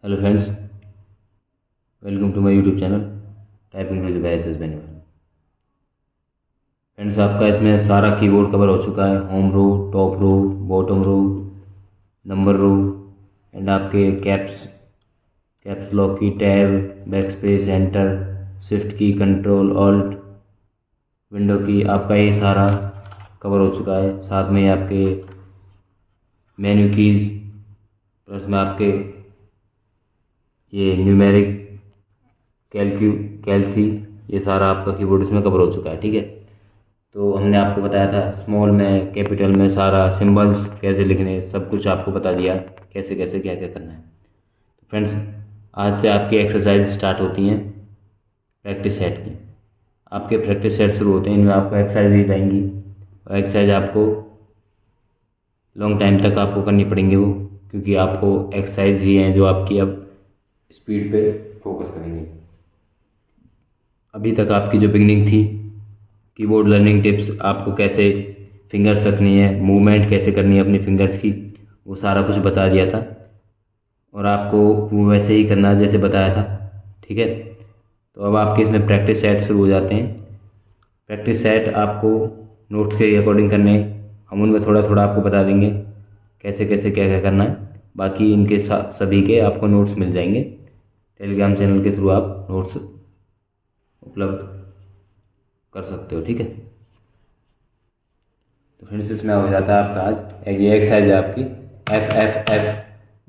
Hello friends, welcome to my YouTube channel typing with by S बेनिवर। Friends, आपका इसमें सारा कीबोर्ड कवर हो चुका है। Home row, top row, bottom row, number row and आपके caps lock key, tab, back space, enter, shift key, control alt, window key, आपका ये सारा कवर हो चुका है। साथ में आपके मेन्यू कीज़ प्लस में आपके ये न्यूमेरिक, कैल्सी, ये सारा आपका कीबोर्ड इसमें कवर हो चुका है। ठीक है, तो हमने आपको बताया था स्मॉल में, कैपिटल में, सारा सिंबल्स कैसे लिखने, सब कुछ आपको बता दिया, कैसे कैसे क्या क्या करना है। तो फ्रेंड्स, आज से आपकी एक्सरसाइज स्टार्ट होती हैं प्रैक्टिस सेट की। आपके प्रैक्टिस सेट शुरू होते हैं, इनमें आपको एक्सरसाइज दी जाएंगी और एक्सरसाइज आपको लॉन्ग टाइम तक आपको करनी पड़ेंगी वो, क्योंकि आपको एक्सरसाइज ही हैं जो आपकी अब स्पीड पे फोकस करेंगे। अभी तक आपकी जो बिगनिंग थी, कीबोर्ड लर्निंग टिप्स, आपको कैसे फिंगर्स रखनी है, मूवमेंट कैसे करनी है अपनी फिंगर्स की, वो सारा कुछ बता दिया था और आपको वो वैसे ही करना जैसे बताया था। ठीक है, तो अब आपके इसमें प्रैक्टिस सेट शुरू हो जाते हैं। प्रैक्टिस सेट आपको नोट्स के अकॉर्डिंग करने, हम उनमें थोड़ा थोड़ा आपको बता देंगे कैसे कैसे क्या क्या करना है। बाकी इनके सभी के आपको नोट्स मिल जाएंगे टेलीग्राम चैनल के थ्रू, आप नोट्स उपलब्ध कर सकते हो। ठीक है, तो फ्रेंड्स इसमें हो जाता है आपका आज ये एक्सरसाइज है आपकी F F F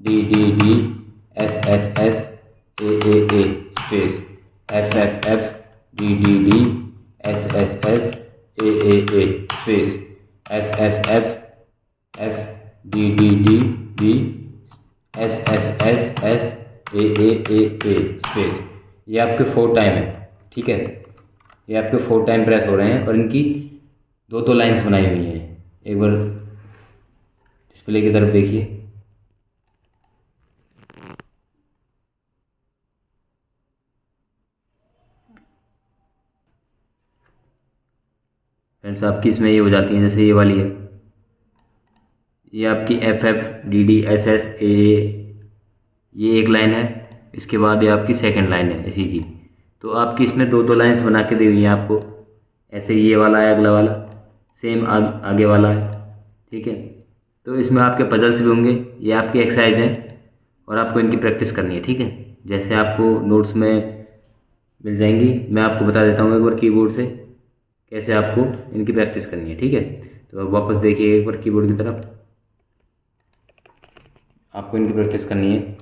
D D D S S S A space F F F D D D S S S A space F F F F D D D D S S S S A space. ये आपके 4 time है। ठीक है, ये आपके 4 time press हो रहे हैं और इनकी दो लाइंस बनाई हुई हैं। एक बार डिस्प्ले की तरफ देखिए, फ्रेंड्स आपकी इसमें ये हो जाती हैं, जैसे ये वाली है, ये आपकी F F D D S S A, ये एक लाइन है। इसके बाद ये आपकी सेकंड लाइन है इसी की। तो आपकी इसमें दो लाइंस बना के दी हुई हैं आपको, ऐसे ये वाला है, अगला वाला सेम आगे वाला है। ठीक है, तो इसमें आपके पजल्स भी होंगे, ये आपकी एक्सरसाइज है और आपको इनकी प्रैक्टिस करनी है। ठीक है, जैसे आपको नोट्स में मिल जाएंगी, मैं आपको बता देता हूँ एक बार कीबोर्ड से कैसे आपको इनकी प्रैक्टिस करनी है। ठीक है, तो अब वापस देखिए एक बार कीबोर्ड की तरफ, आपको इनकी प्रैक्टिस करनी है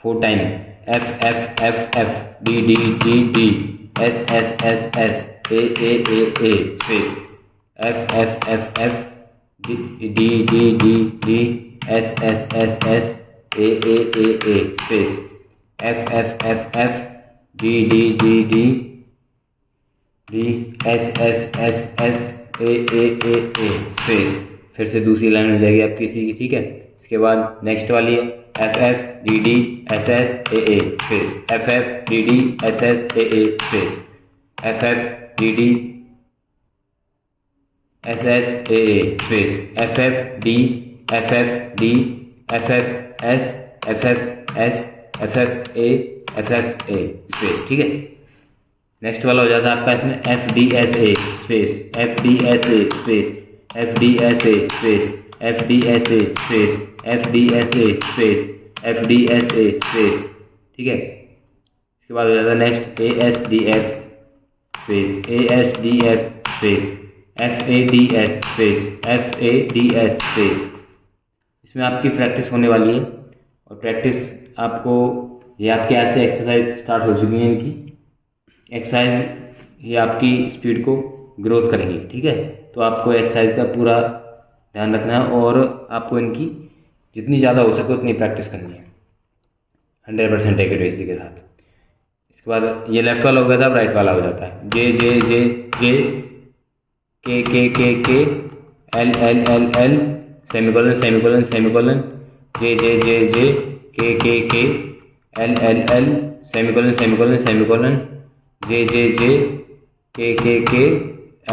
4 time F F F F D D D D S S S S A space F F F F D D D D S S S S A space F F F F D D D D D S S S S A space. फिर से दूसरी line हो जाएगी आपकी इसी की। ठीक है, इसके बाद नेक्स्ट वाली है F F D D S S A space F F D D S S A space F F D D S S A space F F D F F D F F S F F S F F A space. ठीक है, next वाला हो जाता है आपका इसमें F D S A space F D S A space F D S A space F D S A space F D S A space F D S A space. ठीक है, इसके बाद हो जाता है next A S D F space A S D F space F A D S space F A D S space. इसमें आपकी practice होने वाली है और प्रैक्टिस आपको, ये आपके यहाँ से एक्सरसाइज स्टार्ट हो चुकी है। इनकी एक्सरसाइज ये आपकी स्पीड को ग्रोथ करेंगी। ठीक है, तो आपको एक्सरसाइज का पूरा ध्यान रखना है और आपको इनकी जितनी ज़्यादा हो सके उतनी प्रैक्टिस करनी है 100% एक्यूरेसी के साथ। इसके बाद ये लेफ्ट वाला हो गया था, अब राइट वाला हो जाता है जे J J J K L L L L semicolon semicolon semicolon J J J J K L L L semicolon semicolon semicolon J J J K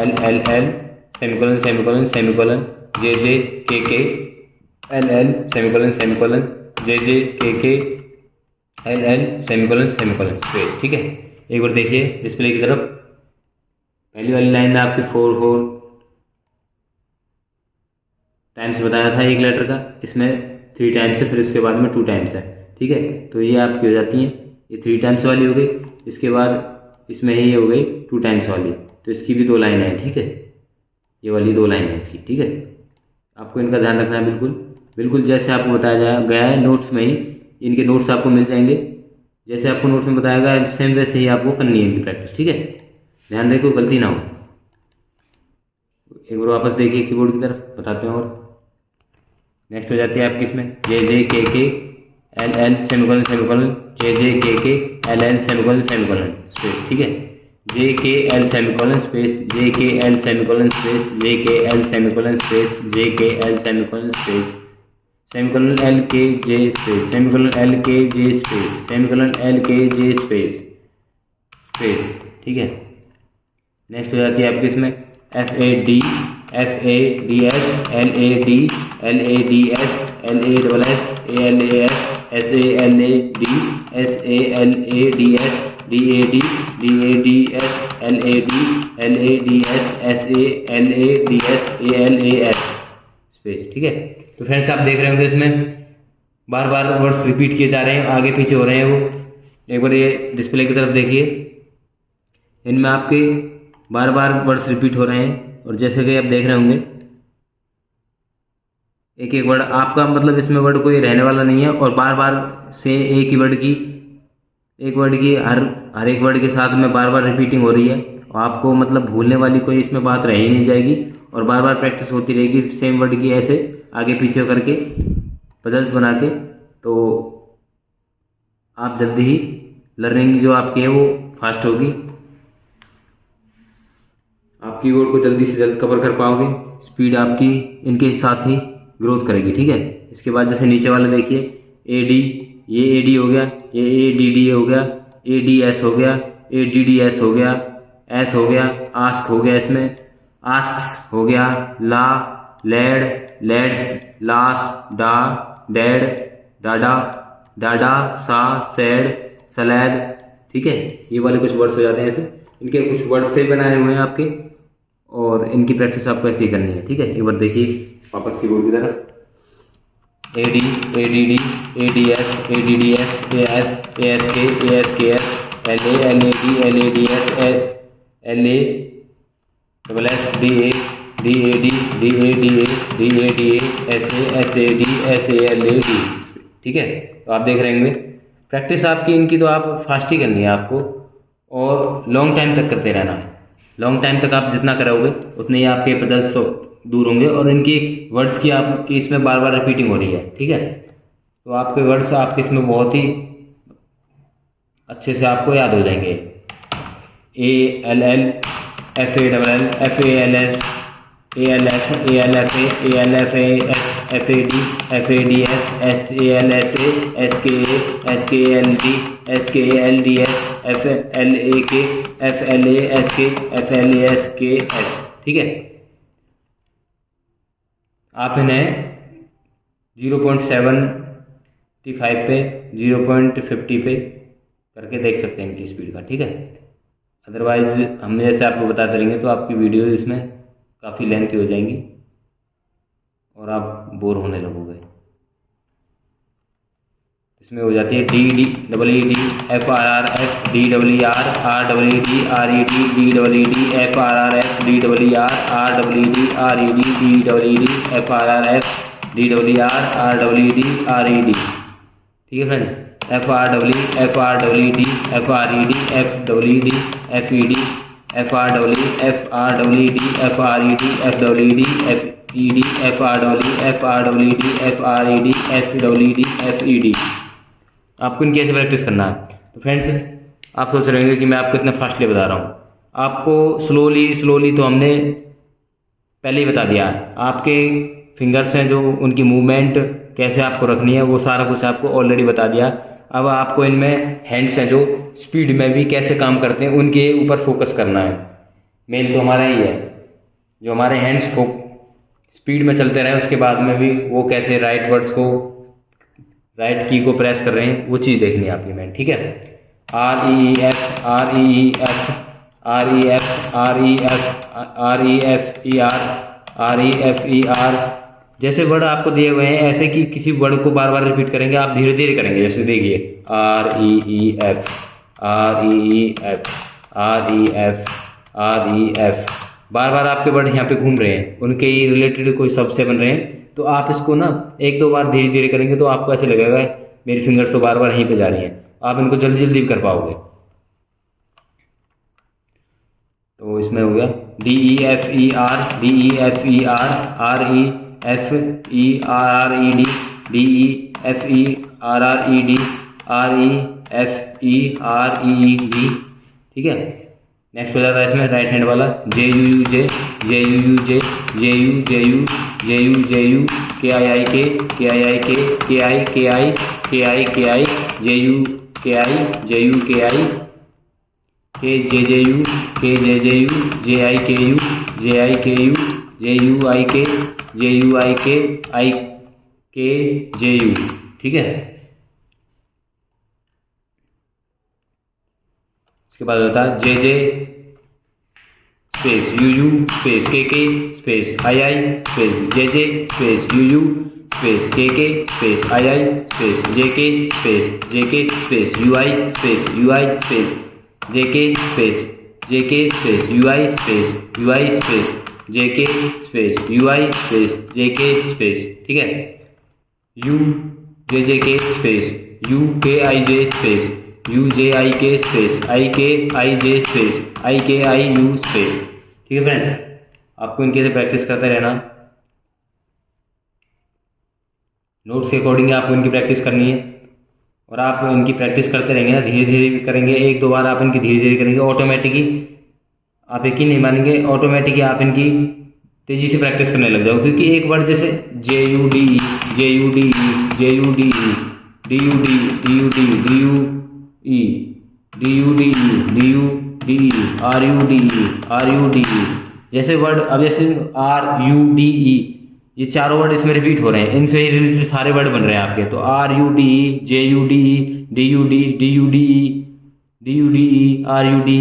L L L semicolon semicolon semicolon J J K L L semicolon semicolon J J K LL semicolon semicolon space. ठीक है, एक बार देखिए display की तरफ। पहली वाली line में आपके 4 टाइम्स बताया था एक लेटर का, इसमें 3 टाइम्स है, फिर इसके बाद में 2 टाइम्स है। ठीक है, तो ये आपकी हो जाती हैं, ये 3 टाइम्स वाली हो गई, इसके बाद इसमें ही ये हो गई 2 टाइम्स वाली, तो इसकी भी 2 लाइन है। ठीक है, ये वाली 2 लाइन है इसकी। ठीक है, आपको इनका ध्यान रखना है बिल्कुल बिल्कुल जैसे आपको बताया गया है नोट्स में ही, इनके नोट्स आपको मिल जाएंगे। जैसे आपको नोट्स में बताया गया है सेम वैसे ही आपको करनी है इनकी प्रैक्टिस। ठीक है, ध्यान रखो गलती ना हो। एक बार वापस देखिए कीबोर्ड की तरफ, बताते हैं। और नेक्स्ट हो जाती है आपकी इसमें JJKK LL semicolon semicolon JJKK LL semicolon semicolon space. ठीक है, JKL semicolon space JKL semicolon space JKL semicolon space JKL semicolon space semicolon LKJ space semicolon LKJ space semicolon LKJ space space. ठीक है, next हो जाती है आपकी इसमें FAD FADS LAD LADS LASS ALAS SALAD SALADS DAD DADS LAD LADS SALADS ALAS space. ठीक है, तो फ्रेंड्स आप देख रहे होंगे इसमें बार बार वर्ड्स रिपीट किए जा रहे हैं, आगे पीछे हो रहे हैं वो। एक बार ये डिस्प्ले की तरफ देखिए, इनमें आपके बार बार वर्ड्स रिपीट हो रहे हैं, और जैसे कि आप देख रहे होंगे एक एक वर्ड आपका मतलब इसमें वर्ड कोई रहने वाला नहीं है, और बार बार से एक ही वर्ड की हर एक वर्ड के साथ में बार बार रिपीटिंग हो रही है, और आपको मतलब भूलने वाली कोई इसमें बात रह ही नहीं जाएगी, और बार बार प्रैक्टिस होती रहेगी सेम वर्ड की, ऐसे आगे पीछे करके पजल्स बना के। तो आप जल्दी ही लर्निंग जो आपकी है वो फास्ट होगी, आप कीबोर्ड को जल्दी से जल्द कवर कर पाओगे, स्पीड आपकी इनके साथ ही ग्रोथ करेगी। ठीक है, इसके बाद जैसे नीचे वाला देखिए AD, ये AD हो गया, ये ADD हो गया, ADS हो गया, ADDS हो गया, S हो गया, आस्क हो गया, इसमें आस्क्स हो गया, ला लेड लेड्स लास डा डैड डाडा डाडा सा सैड सलैद। ठीक है, ये वाले कुछ वर्ड्स हो जाते हैं ऐसे, इनके कुछ वर्ड्स से बनाए हुए हैं आपके, और इनकी प्रैक्टिस आपको ऐसे ही करनी है। ठीक है, एक बार देखिए वापस कीबोर्ड की तरफ। AD ADD ADS ADDS AS ASK ASKS LA LAD LADS LA SSS DA DAD DADA DADA SA SAD SALAD। ठीक है, तो आप देख रहे होंगे प्रैक्टिस आपकी इनकी तो आप फास्ट ही करनी है आपको, और लॉन्ग टाइम तक करते रहना है। लॉन्ग टाइम तक आप जितना करोगे उतने ही आपके पजल्स दूर होंगे, और इनकी वर्ड्स की आपकी इसमें बार बार रिपीटिंग हो रही है। ठीक है, तो आपके वर्ड्स आपके इसमें बहुत ही अच्छे से आपको याद हो जाएंगे। ALL FALL FALS ALF ALFA ALFAS FAD FADS SALSA SKA SKLD SKLDS FLAK FLASK FLASKS। ठीक है, आप इन्हें 0.75 पे 0.50 पे करके देख सकते हैं इनकी स्पीड का। ठीक है, अदरवाइज हम जैसे आपको बताते रहेंगे तो आपकी वीडियो इसमें काफ़ी लेंथी हो जाएंगी और आप बोर होने लगोगे। इसमें हो जाती है DDED FRRF DEER REED RED DEED FRRF DEER RED RED DEED FRRF DEER RED RED। ठीक है friends, FRED FRED FRED FED FRED FRED FRED FRED FED। आपको इनकी ऐसे प्रैक्टिस करना है। तो फ्रेंड्स आप सोच रहे होंगे कि मैं आपको इतना फास्टली बता रहा हूँ, आपको स्लोली तो हमने पहले ही बता दिया है। आपके फिंगर्स हैं जो उनकी मूवमेंट कैसे आपको रखनी है वो सारा कुछ आपको ऑलरेडी बता दिया। अब आपको इनमें हैंड्स हैं जो स्पीड में भी कैसे काम करते हैं उनके ऊपर फोकस करना है। मेन तो हमारा ही है, जो हमारे हैंड्स स्पीड में चलते रहे उसके बाद में भी वो कैसे राइट वर्ड्स को राइट की को प्रेस कर रहे हैं, वो चीज़ देखनी है आपकी मैन, ठीक है। Are E F R E F R E F R E F R E F E R E F E R, जैसे वर्ड आपको दिए हुए हैं ऐसे कि किसी वर्ड को बार बार रिपीट करेंगे आप, धीरे धीरे करेंगे। जैसे देखिए R E F R E F R E F R E F, बार बार आपके वर्ड यहाँ पे घूम रहे हैं, उनके ही रिलेटेड कोई शब्द से बन रहे हैं। तो आप इसको ना एक दो बार धीरे धीरे करेंगे तो आपको ऐसे लगेगा मेरी फिंगर्स तो बार बार यहीं पे जा रही हैं, आप इनको जल्दी जल्दी कर पाओगे। तो इसमें हो गया D E F E R D E F E R are E F E R E D D E F E R E D are E F E R E D, ठीक है। Next हो जाता है इसमें right hand वाला J U U J J U U J J U J U J U J U K I के के I के के I K I K I K I J U K I J U K I के जे U के जे U जे आई के you जे आई के you J you I K I के जे you, ठीक है। इसके बाद होता है जे स्पेस यू स्पेस के space I space J space you space के स्पेस आई स्पेस जे के स्पेस यू आई स्पेस जे के स्पेस यू आई स्पेस जे के स्पेस यू आई स्पेस जे के स्पेस, ठीक है। यू जे के space you K I J space you जे आई के space I K I J space I K I you space, ठीक है friends. आपको इनके से प्रैक्टिस करते रहना, नोट्स के अकॉर्डिंग आपको इनकी प्रैक्टिस करनी है। और आप इनकी प्रैक्टिस करते रहेंगे ना, धीरे धीरे भी करेंगे, एक दो बार आप इनकी धीरे धीरे करेंगे, ऑटोमेटिकली आप यकीन नहीं मानेंगे, ऑटोमेटिकली आप इनकी तेज़ी से प्रैक्टिस करने लग जाओ। क्योंकि एक वर्ड जैसे J U D J U D J U D D U D D U D D U E D U D D U D R U D R U D, जैसे word अब जैसे are U D E, ये चारों word इसमें repeat हो रहे हैं, इनसे ही रिलेटेड सारे वर्ड बन रहे हैं आपके। तो R U D J U D D U D D U D D U D R U D,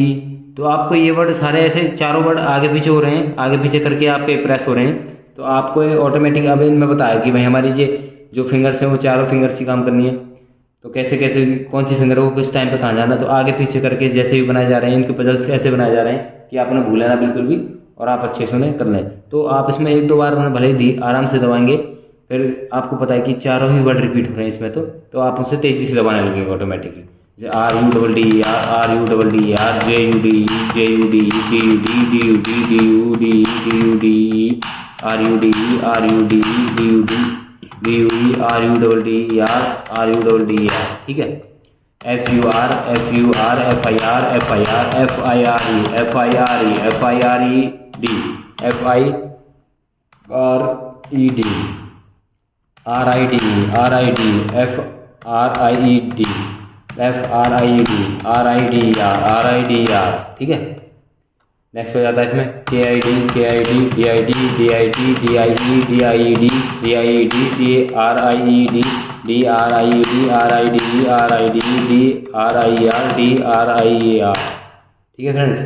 तो आपको ये वर्ड सारे ऐसे चारों वर्ड आगे पीछे हो रहे हैं, आगे पीछे करके आपके प्रेस हो रहे हैं। तो आपको ऑटोमेटिक अब इनमें बताया कि भाई हमारी ये जो फिंगर्स हैं वो चारों फिंगर्स ही काम करनी है। तो कैसे कैसे कौन सी फिंगर को किस टाइम पे कहाँ जाना, तो आगे पीछे करके जैसे भी बनाए जा रहे हैं, इनके पजल्स ऐसे बनाए जा रहे हैं कि आपने भूले ना बिल्कुल भी, और आप अच्छे से उन्हें कर लें। तो आप इसमें एक दो बार भले ही आराम से दबाएंगे, फिर आपको पता है कि चारों ही वर्ड रिपीट हो रहे हैं इसमें, तो आप उसे तेज़ी से दबाने लगेंगे automatically. R U double D R U double D R J U D D U D D U D D U D D U D R U D D U D D U R U double D R U double D R, ठीक है। F U R F I R F I R F I R E F I R E F I R E D F I R E D R I D F R I E D F R I E D R I D R, ठीक है। Next हो जाता है इसमें के I D D I D D I D D I E D I E D D I E D D R I E D D R I E D R I D R I D D R I R D R I R, ठीक है friends.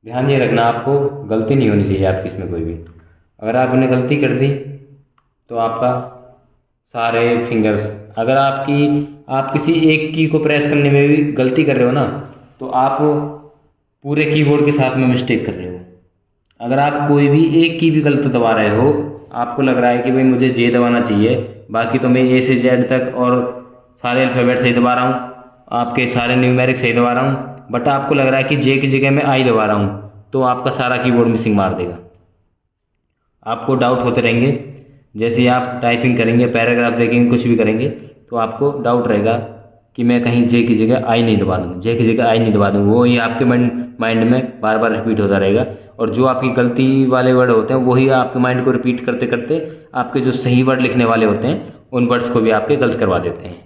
ध्यान ये रखना, आपको गलती नहीं होनी चाहिए आपकी इसमें कोई भी। अगर आपने गलती कर दी तो आपका सारे फिंगर्स, अगर आप किसी एक की को प्रेस करने में भी गलती कर रहे हो ना, तो आप पूरे कीबोर्ड के साथ में मिस्टेक कर रहे हो। अगर आप कोई भी एक की भी गलत दबा रहे हो, आपको लग रहा है कि भाई मुझे जे दबाना चाहिए, बाकी तो मैं ए से जेड तक और सारे अल्फ़ाबेट सही दबा रहा हूँ, आपके सारे न्यूमेरिक सही दबा रहा हूँ, बट आपको लग रहा है कि जे की जगह मैं आई दबा रहा हूँ, तो आपका सारा कीबोर्ड मिसिंग मार देगा। आपको डाउट होते रहेंगे, जैसे आप टाइपिंग करेंगे, पैराग्राफ देखेंगे, कुछ भी करेंगे, तो आपको डाउट रहेगा कि मैं कहीं जे की जगह आई नहीं दबा दूँ, जे की जगह आई नहीं दबा दूँ। वो ही आपके माइंड में बार बार रिपीट होता रहेगा, और जो आपकी गलती वाले वर्ड होते हैं वही आपके माइंड को रिपीट करते करते आपके जो सही वर्ड लिखने वाले होते हैं उन वर्ड्स को भी आपके गलत करवा देते हैं।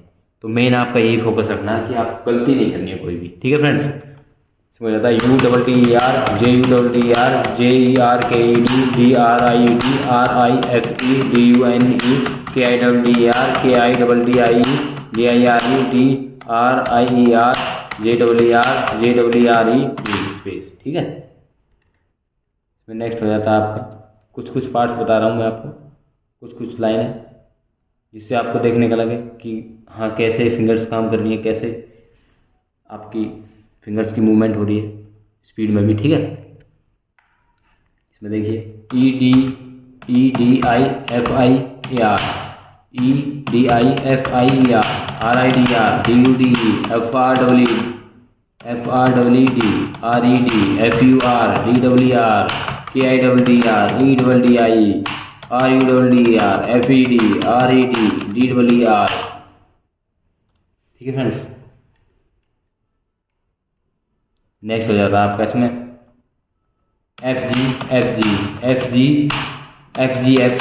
तो मेन आपका यही फोकस रखना है कि आप गलती नहीं करनी है कोई भी, ठीक है फ्रेंड्स। हो जाता है UTTER JUTTER JERKED DRIT RIFE DUNE KIDDER KIDDIE DIRE JRRE space. ठीक है, इसमें नेक्स्ट हो जाता है आपका कुछ कुछ पार्ट्स बता रहा हूँ मैं आपको, कुछ कुछ लाइनें जिससे आपको देखने का लगे कि हाँ कैसे फिंगर्स काम कर रही है, कैसे आपकी फिंगर्स की मूवमेंट हो रही है स्पीड में भी। ठीक है, इसमें देखिए EDIFIER EDIFIER RIDR DUDE FRWD RED FUR DWR KIDDR EDDIE RUDDER FED RED DWR। ठीक है फ्रेंड्स, नेक्स्ट हो जाता है आपका इसमें FG FGF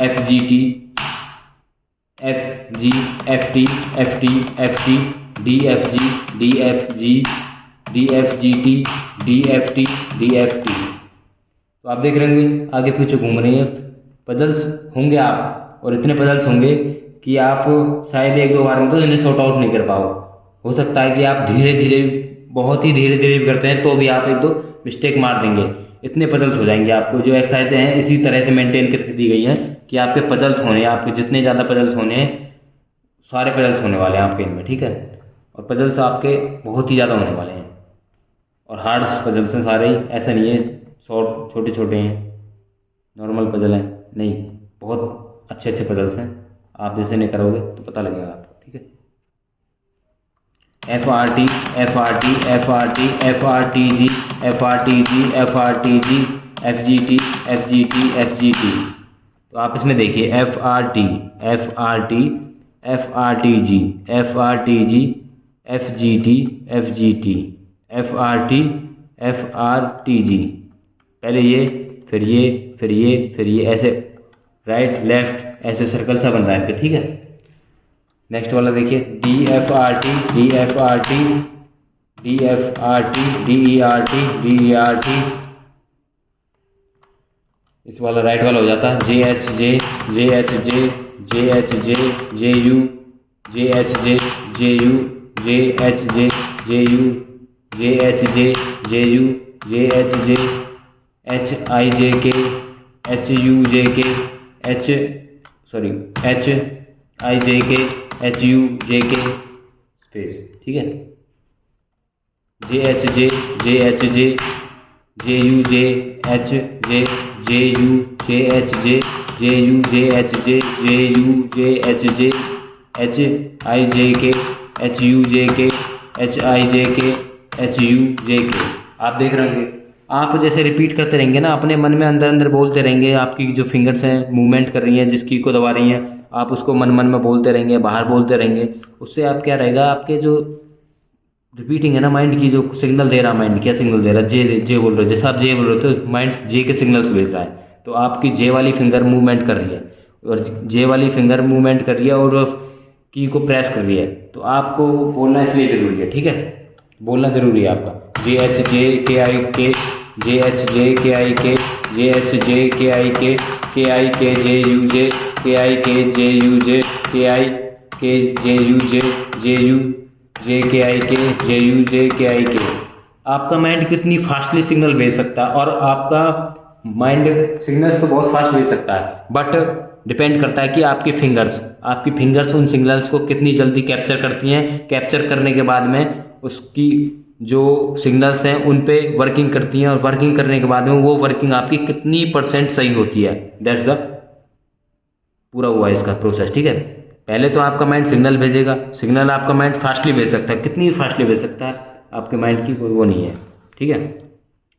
FGT FG FT DFG DFGT DFT। तो आप देख रहे होंगे आगे पीछे घूम रही हैं पजल्स होंगे आप, और इतने पजल्स होंगे कि आप शायद एक दो बार में तो इन्हें सॉर्ट आउट नहीं कर पाओ। हो सकता है कि आप धीरे धीरे, बहुत ही धीरे धीरे भी करते हैं तो भी आप एक दो मिस्टेक मार देंगे। इतने पजल्स हो जाएंगे आपको। जो एक्सरसाइजें हैं इसी तरह से मेंटेन करके दी गई हैं कि आपके पजल्स होने हैं, आपके जितने ज़्यादा पजल्स होने हैं सारे पजल्स होने वाले हैं आपके इनमें। ठीक है, और पजल्स आपके बहुत ही ज़्यादा होने वाले हैं और हार्ड पजल्स हैं सारे ही, ऐसा नहीं है शॉर्ट छोटे छोटे हैं नॉर्मल पजल हैं, नहीं बहुत अच्छे अच्छे पजल्स हैं। आप जैसे नहीं करोगे तो पता लगेगा आपको। ठीक है, FRT FRT FRT FRTG FRTG FRTG FGT FGT FGT। तो आप इसमें देखिए FRT FRT FRTG FRTG FGT FGT FRT FRTG। पहले ये फिर ये फिर ये फिर ये, ऐसे राइट लेफ्ट ऐसे सर्कल सा बन रहा है। ठीक है, नेक्स्ट वाला देखिए DFRT DFRT DFRT DERT DERT। इस वाला राइट वाला हो जाता है JHJ JHJ JHJ JU JHJ JU JHJ JU JHJ JU JHJ HIJK HUJK HIJK HUJK space. ठीक है, JHJ JHJ JUJ HJ JU JHJ JU JHJ JU JHJ HIJK HUJK HIJK HUJK। आप देख रहे होंगे आप जैसे रिपीट करते रहेंगे ना, अपने मन में अंदर अंदर बोलते रहेंगे, आपकी जो फिंगर्स हैं मूवमेंट कर रही हैं, जिस की को दबा रही हैं, आप उसको मन मन में बोलते रहेंगे, बाहर बोलते रहेंगे। उससे आप क्या रहेगा, आपके जो रिपीटिंग है ना माइंड की, जो सिग्नल दे रहा माइंड, क्या सिग्नल दे रहा है, जे बोल रहे हो, जैसे आप जे बोल रहे हो तो माइंड जे के सिग्नल्स भेज रहा है। तो आपकी जे वाली फिंगर मूवमेंट कर रही है और जे वाली फिंगर मूवमेंट कर रही है और की को प्रेस कर रही है। तो आपको बोलना इसलिए ज़रूरी है। ठीक है, बोलना ज़रूरी है आपका JHJKIK JHJKIK JHJKIK KIK JUJ KIK JUJ KIK JUJ JU JKIK JUJ KIK। आपका माइंड कितनी फास्टली सिग्नल भेज सकता है, और आपका माइंड सिग्नल्स तो बहुत फास्ट भेज सकता है, बट डिपेंड करता है कि आपकी फिंगर्स उन सिग्नल्स को कितनी जल्दी कैप्चर करती हैं। कैप्चर करने के बाद में उसकी जो सिग्नल्स हैं उन पे वर्किंग करती हैं, और वर्किंग करने के बाद में वो वर्किंग आपकी कितनी % सही होती है। दैट्स द पूरा हुआ इसका प्रोसेस। ठीक है, पहले तो आपका माइंड सिग्नल भेजेगा, सिग्नल आपका माइंड फास्टली भेज सकता है, कितनी फास्टली भेज सकता है आपके माइंड की कोई वो नहीं है। ठीक है,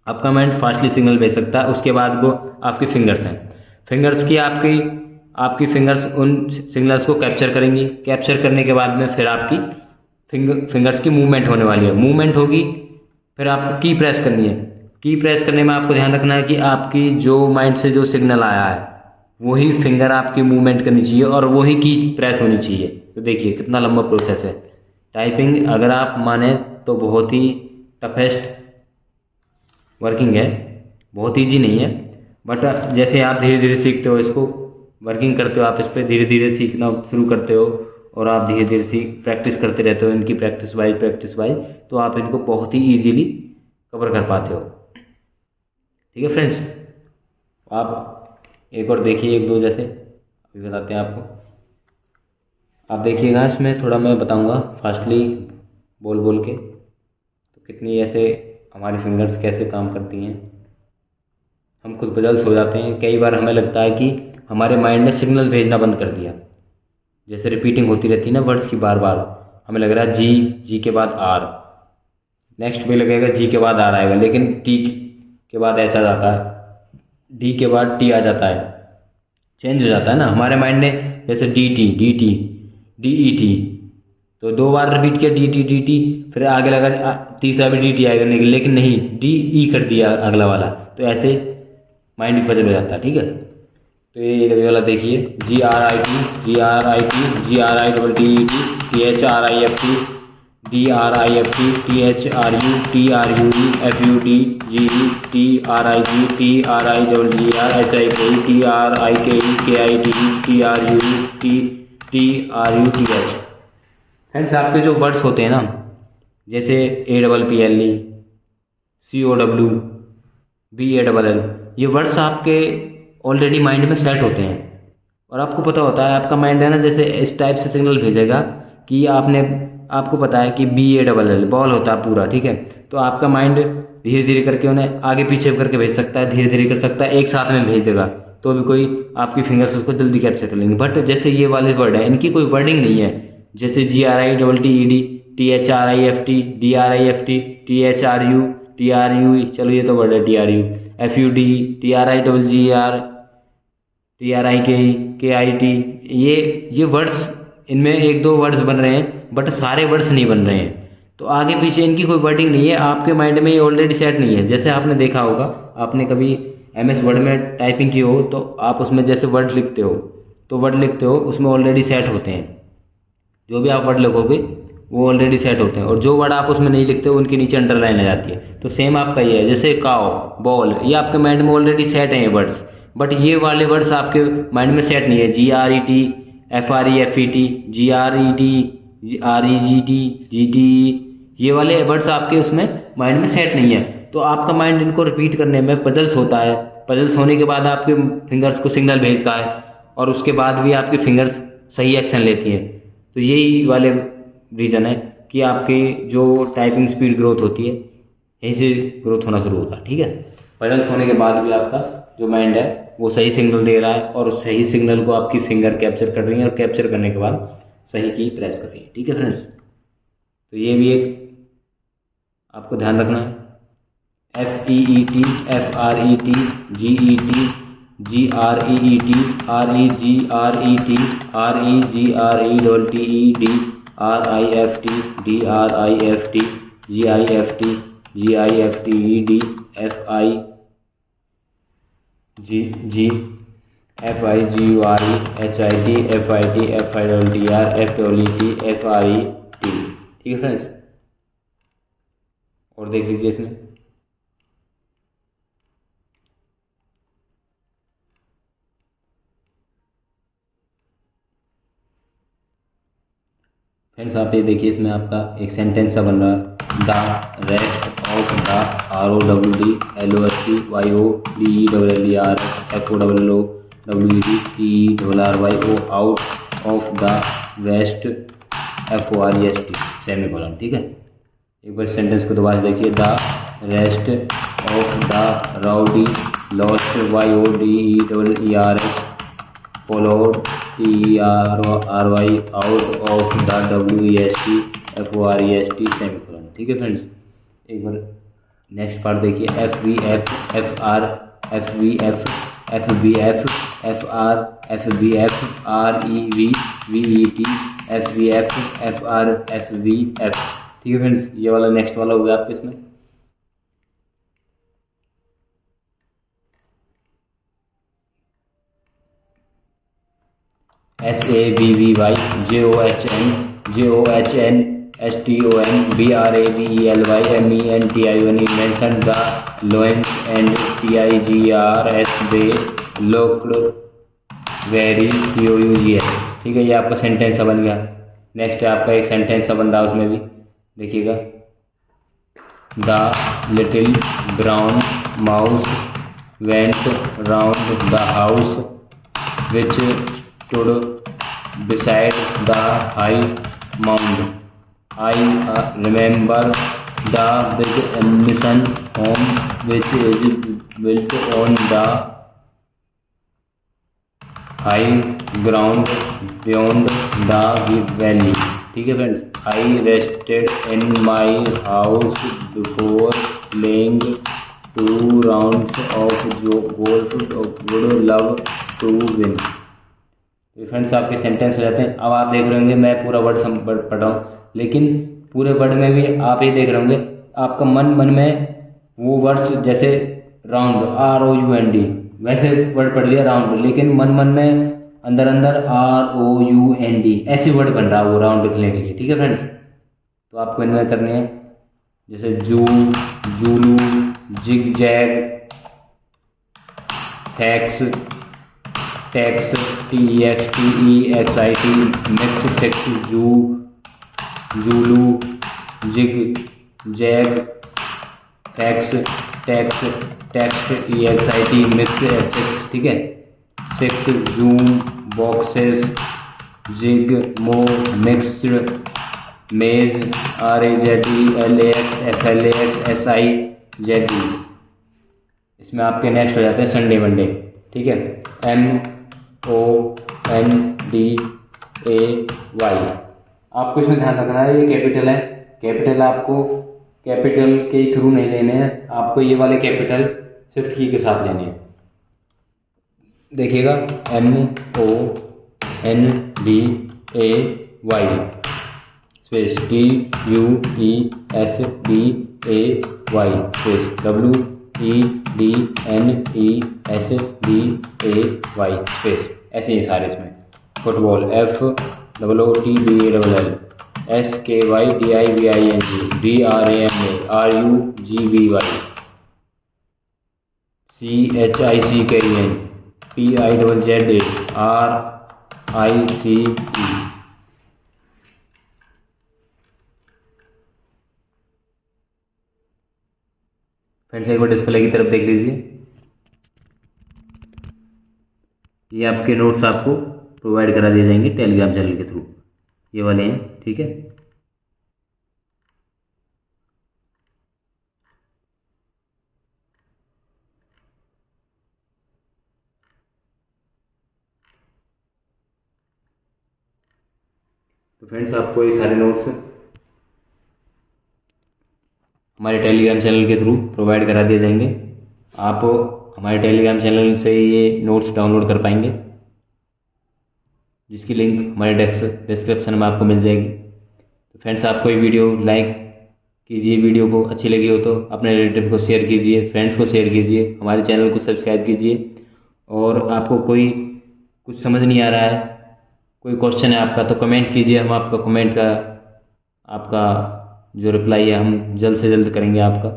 आपका माइंड फास्टली सिग्नल भेज सकता है। उसके बाद वो आपकी फिंगर्स हैं, फिंगर्स की आपकी फिंगर्स उन सिग्नल्स को कैप्चर करेंगी। कैप्चर करने के बाद में फिर आपकी फिंगर्स की मूवमेंट होने वाली है। मूवमेंट होगी, फिर आपको की प्रेस करनी है। की प्रेस करने में आपको ध्यान रखना है कि आपकी जो माइंड से जो सिग्नल आया है वही फिंगर आपकी मूवमेंट करनी चाहिए और वही की प्रेस होनी चाहिए। तो देखिए कितना लंबा प्रोसेस है। टाइपिंग अगर आप माने तो बहुत ही टफेस्ट वर्किंग है, बहुत ईजी नहीं है, बट जैसे आप धीरे धीरे सीखते हो इसको, वर्किंग करते हो आप इस पर, धीरे धीरे सीखना शुरू करते हो और आप धीरे धीरे प्रैक्टिस करते रहते हो इनकी, प्रैक्टिस वाइज, तो आप इनको बहुत ही ईजीली कवर कर पाते हो। ठीक है फ्रेंड्स, आप एक और देखिए, एक दो जैसे अभी बताते हैं आपको। आप देखिएगा इसमें थोड़ा मैं बताऊंगा फास्टली बोल बोल के, तो कितनी ऐसे हमारी फिंगर्स कैसे काम करती हैं। हम खुद बदल्स हो जाते हैं, कई बार हमें लगता है कि हमारे माइंड ने सिग्नल भेजना बंद कर दिया, जैसे रिपीटिंग होती रहती है ना वर्ड्स की बार बार, हमें लग रहा है जी के बाद आर, नेक्स्ट में लगेगा जी के बाद आर आएगा, लेकिन टी के बाद एच आ जाता है, डी के बाद टी आ जाता है, चेंज हो जाता है ना हमारे माइंड ने। जैसे D T D E T, तो दो बार रिपीट किया डी टी, फिर आगे लगा तीसरा भी डी टी आएगा, लेकिन नहीं डी ई कर दिया अगला वाला, तो ऐसे माइंड पजल हो जाता है। ठीक है, तो ये कभी वाला देखिए, G R I T G R I T G R I double T E T T H R I F T D R I F T H R U T R U E F U T G E T R I G T R I double G R H I K T R I K I T R U E T R U T H. Friends, आपके जो words होते हैं ना, जैसे A double P L E, C O W, B A double L, ये words आपके already mind में set होते हैं और आपको पता होता है, आपका माइंड है ना जैसे इस टाइप से सिग्नल भेजेगा कि आपको पता है कि B A double L ball होता है पूरा। ठीक है, तो आपका माइंड धीरे धीरे करके उन्हें आगे पीछे करके भेज सकता है, धीरे धीरे कर सकता है, एक साथ में भेज देगा, तो भी कोई आपकी फिंगर्स उसको जल्दी कैप्चर कर लेंगे। बट जैसे ये वाले वर्ड है, इनकी कोई वर्डिंग नहीं है, जैसे G R I double T E D T H R I F T D R I F T H R U T R U, चलो ये तो वर्ड है T R U, F U D T R I double G R T R I K I T, ये words, इनमें एक दो words बन रहे हैं बट सारे वर्ड्स नहीं बन रहे हैं, तो आगे पीछे इनकी कोई वर्डिंग नहीं है, आपके माइंड में ये ऑलरेडी सेट नहीं है। जैसे आपने देखा होगा, आपने कभी एमएस वर्ड में टाइपिंग की हो तो आप उसमें जैसे वर्ड लिखते हो, तो वर्ड लिखते हो उसमें ऑलरेडी सेट होते हैं, जो भी आप वर्ड लिखोगे वो ऑलरेडी सेट होते हैं, और जो वर्ड आप उसमें नहीं लिखते हो उनके नीचे अंडरलाइन आ जाती है। तो सेम आपका ये है, जैसे काओ, बॉल, ये आपके माइंड में ऑलरेडी सेट हैं ये वर्ड्स, बट ये वाले वर्ड्स आपके माइंड में सेट नहीं है। G R E T F R E F E T G R E T R E G T G T, ये वाले वर्ड्स आपके उसमें माइंड में सेट नहीं है, तो आपका माइंड इनको रिपीट करने में पजल्स होता है, पजल्स होने के बाद आपके फिंगर्स को सिग्नल भेजता है और उसके बाद भी आपकी फिंगर्स सही एक्शन लेती हैं। तो यही वाले रीज़न है कि आपकी जो टाइपिंग स्पीड ग्रोथ होती है यहीं से ग्रोथ होना शुरू होता है। ठीक है, पजल्स होने के बाद भी आपका जो माइंड है वो सही सिग्नल दे रहा है और उस सही सिग्नल को आपकी फिंगर कैप्चर कर रही है और कैप्चर करने के बाद सही की प्रेस कर रही है। ठीक है फ्रेंड्स, तो ये भी एक आपको ध्यान रखना है। F E E T F R E T G E T G R E T R E G R E T R E G R E double T E D R I F T D R I F T G I F T G I F T E D F I G G F I G U R E H I T F I double T R F double E T F R E T. ठीक है friends, और देख लीजिए इसमें friends, आप ये देखिए, इसमें आपका एक सेंटेंस सा बन रहा है, the rest of the R O W D L O S T Y O D E double L E R F O double O W E D T E double R Y O out of the west F O R E S T semicolon. ठीक है, एक बार sentence को दोबारा देखिए, the rest of the rowdy lost Y O D E double E R S followed T R Y out of the W E S T F O R E S T semicolon. ठीक है friends, एक बार next part देखिए, F V F F R F V F F B F F R F B F R E V V E T F V F R F V F. ठीक है friends, ये वाला next वाला हो गया आपके इसमें। S A V V Y J O H N STONBRAVELYMENTION mention the loans and TIGRS they looked very curious। ठीक है, ये आपका सेंटेंस बन गया। नेक्स्ट है आपका एक सेंटेंस बन रहा है, उसमें भी देखिएगा। The little brown mouse went round the house which stood beside the high mound। I remember the big ambition home which is built on the high ground beyond the valley। ठीक है friends, I rested in my house before playing 2 rounds of golf would love to win। तो friends आपके sentence हो जाते हैं। अब आप देख रहे होंगे मैं पूरा वर्ड पढ़ रहा हूँ, लेकिन पूरे वर्ड में भी आप ये देख रहे होंगे आपका मन में वो वर्ड्स जैसे राउंड ROUND वैसे वर्ड पढ़ लिया राउंड, लेकिन मन में अंदर ROUND ऐसे वर्ड बन रहा है वो राउंड लिखने के लिए। ठीक है फ्रेंड्स, तो आपको इनमें करने हैं जैसे zoo, Zulu, zig zag, fax, tax, TEXT mix, fix, zoo, Zulu, zig zag, fax, tax, text, EXIT mix, fix. ठीक है, six, zoom, boxes, zig, mow, mixed, maze, RAZELAX, FLAX, SIZE। इसमें आपके नेक्स्ट हो जाते हैं संडे मंडे। ठीक है, MONDAY। आपको इसमें ध्यान रखना है ये कैपिटल है, कैपिटल आपको कैपिटल के थ्रू नहीं लेने हैं, आपको ये वाले कैपिटल शिफ्ट की के साथ लेने हैं। देखिएगा MONDAY space TUESDAY space WEDNESDAY space. ऐसे ही सारे इसमें football FOOTBALL SKYDIVING DRAMA RUGBY CHICKEN PIZZA RICE। Friends एक बार डिस्प्ले की तरफ देख लीजिए, ये आपके नोट्स आपको प्रोवाइड करा दिए जाएंगे टेलीग्राम चैनल के थ्रू, ये वाले हैं। ठीक है, तो फ्रेंड्स आपको ये सारे नोट्स हमारे टेलीग्राम चैनल के थ्रू प्रोवाइड करा दिए जाएंगे। आप हमारे टेलीग्राम चैनल से ये नोट्स डाउनलोड कर पाएंगे, जिसकी लिंक हमारे डिस्क्रिप्शन में आपको मिल जाएगी। तो फ्रेंड्स आपको ये वीडियो लाइक कीजिए, वीडियो को अच्छी लगी हो तो अपने रिलेटिव को शेयर कीजिए, फ्रेंड्स को शेयर कीजिए, हमारे चैनल को सब्सक्राइब कीजिए। और आपको कोई कुछ समझ नहीं आ रहा है, कोई क्वेश्चन है आपका, तो कमेंट कीजिए, हम आपका कमेंट का आपका जो रिप्लाई है हम जल्द से जल्द करेंगे। आपका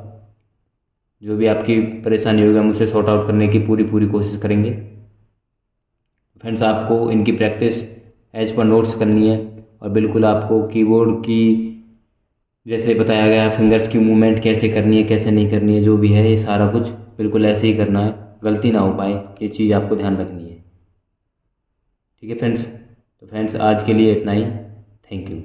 जो भी आपकी परेशानी होगी हम उसे सॉर्ट आउट करने की पूरी कोशिश करेंगे। फ्रेंड्स आपको इनकी प्रैक्टिस एज पर नोट्स करनी है, और बिल्कुल आपको कीबोर्ड की जैसे बताया गया फिंगर्स की मूवमेंट कैसे करनी है कैसे नहीं करनी है, जो भी है ये सारा कुछ बिल्कुल ऐसे ही करना है, गलती ना हो पाए, ये चीज़ आपको ध्यान रखनी है। ठीक है फ्रेंड्स, तो फ्रेंड्स आज के लिए इतना ही। Thank you.